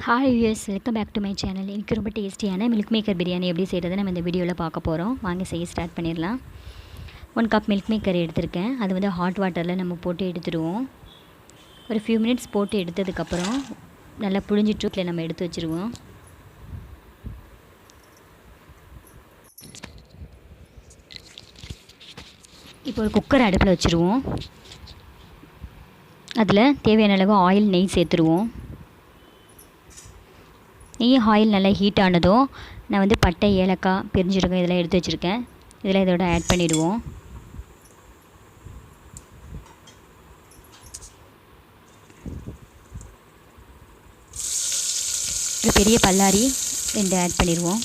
Hi viewers, welcome back to my channel. எனக்கு ரொம்ப டேஸ்டியான மில்க் மேக்கர் பிரியாணி எப்படி செய்கிறது நம்ம இந்த வீடியோவில் பார்க்க போகிறோம். வாங்க செய்ய ஸ்டார்ட் பண்ணிடலாம். 1 கப் மில்க் மேக்கர் எடுத்திருக்கேன். அது வந்து ஹாட் வாட்டரில் நம்ம போட்டு எடுத்துடுவோம். ஒரு ஃபியூ மினிட்ஸ் போட்டு எடுத்ததுக்கப்புறம் நல்லா புழிஞ்சிட்டு இதில் நம்ம எடுத்து வச்சுருவோம். இப்போ ஒரு குக்கர் அடுப்பில் வச்சுருவோம். அதில் தேவையான அளவு ஆயில், நெய் சேர்த்துருவோம். நெய் ஆயில் நல்லா ஹீட் ஆனதும் நான் வந்து பட்டை, ஏலக்காய், பெருஞ்சீரகம் இதெல்லாம் எடுத்து வச்சுருக்கேன். இதெல்லாம் இதோட ஆட் பண்ணிவிடுவோம். ஒரு பெரிய பல்லாரி 2 ஆட் பண்ணிடுவோம்.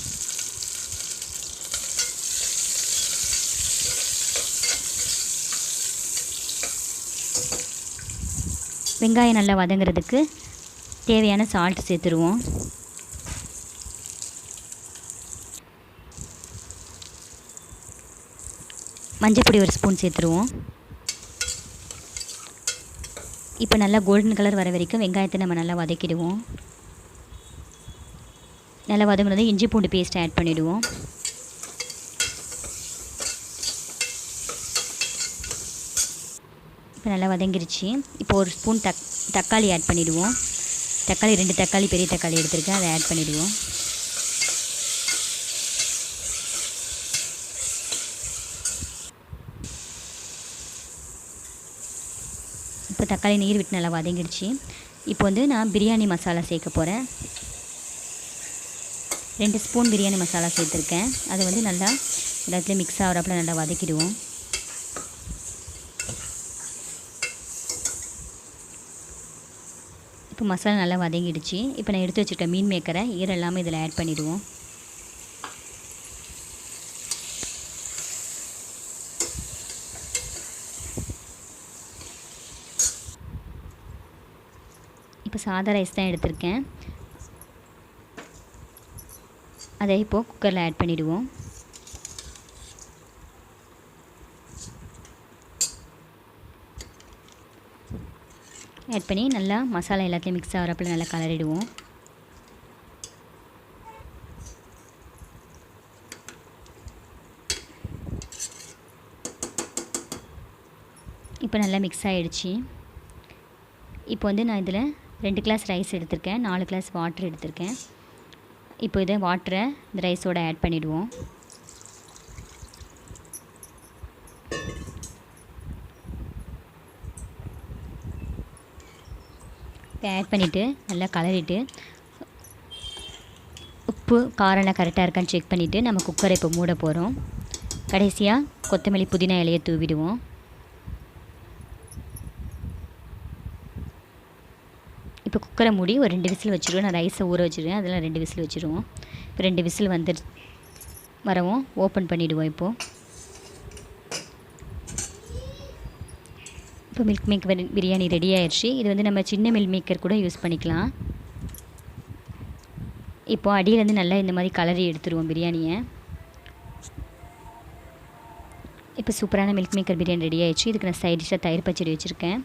வெங்காயம் நல்லா வதங்கிறதுக்கு தேவையான சால்ட் சேர்த்துருவோம். மஞ்சப்பொடி 1 ஸ்பூன் சேர்த்துருவோம். இப்போ நல்லா கோல்டன் கலர் வர வரைக்கும் வெங்காயத்தை நம்ம நல்லா வதக்கிடுவோம். நல்லா வதங்கினதும் இஞ்சி பூண்டு பேஸ்ட் ஆட் பண்ணிவிடுவோம். இப்போ நல்லா வதங்கிருச்சு. இப்போ 1 ஸ்பூன் தக்காளி ஆட் பண்ணிவிடுவோம். தக்காளி 2 தக்காளி, பெரிய தக்காளி எடுத்துருக்கேன், அதை ஆட் பண்ணிவிடுவோம். இப்போ தக்காளி நீர் விட்டு நல்லா வதங்கிடுச்சு. இப்போ வந்து நான் பிரியாணி மசாலா சேர்க்க போகிறேன். 2 ஸ்பூன் பிரியாணி மசாலா சேர்த்துருக்கேன். அதை வந்து நல்லா எல்லாத்துலேயும் மிக்ஸ் ஆகிறப்பல நல்லா வதக்கிடுவோம். இப்போ மசாலா நல்லா வதங்கிடுச்சு. இப்போ நான் எடுத்து வச்சுருக்க மீன் மேக்கரை ஈரம் எல்லாமே இதில் ஆட் பண்ணிவிடுவோம். இப்போ சாதா ரைஸ் தான் எடுத்திருக்கேன். அதை இப்போது குக்கரில் ஆட் பண்ணிவிடுவோம். ஆட் பண்ணி நல்லா மசாலா எல்லாத்தையும் மிக்ஸ் ஆகிறப்பல நல்லா கலரிடுவோம். இப்போ நல்லா மிக்ஸ் ஆகிடுச்சு. இப்போ வந்து நான் இதில் 2 கிளாஸ் ரைஸ் எடுத்திருக்கேன், 4 கிளாஸ் வாட்டர் எடுத்திருக்கேன். இப்போ இதை வாட்டரை இந்த ரைஸோடு ஆட் பண்ணிவிடுவோம். இப்போ ஆட் பண்ணிவிட்டு நல்லா கலரிட்டு உப்பு காரெல்லாம் கரெக்டாக இருக்கான்னு செக் பண்ணிவிட்டு நம்ம குக்கரை இப்போ மூட போகிறோம். கடைசியாக கொத்தமல்லி, புதினா இலையை தூவிடுவோம். இப்போ குக்கரை மூடி ஒரு 2 விசில் வச்சுருவோம். நான் ரைஸை ஊற வச்சுருவேன், அதெல்லாம் 2 விசில் வச்சுருவோம். இப்போ 2 விசில் வரவும் ஓப்பன் பண்ணிவிடுவோம். இப்போ மில்க் மேக்கர் பிரியாணி ரெடி ஆயிடுச்சு. இது வந்து நம்ம சின்ன மில்க் மேக்கர் கூட யூஸ் பண்ணிக்கலாம். இப்போது அடியிலேருந்து நல்லா இந்த மாதிரி கலரி எடுத்துருவோம் பிரியாணியை. இப்போ சூப்பரான மில்க் மேக்கர் பிரியாணி ரெடி ஆயிடுச்சு. இதுக்கு நான் சைட் டிஷ்ஷாக தயிர் பச்சடி வச்சுருக்கேன்.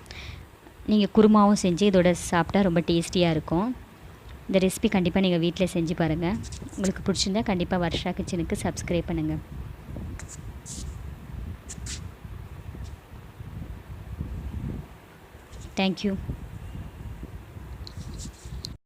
நீங்கள் குருமாவும் செஞ்சு இதோட சாப்பிட்டா ரொம்ப டேஸ்டியாக இருக்கும். இந்த ரெசிபி கண்டிப்பாக நீங்கள் வீட்டில் செஞ்சு பாருங்கள். உங்களுக்கு பிடிச்சிருந்தா கண்டிப்பாக வர்ஷா கிச்சனுக்கு சப்ஸ்கிரைப் பண்ணுங்கள். தேங்க்யூ.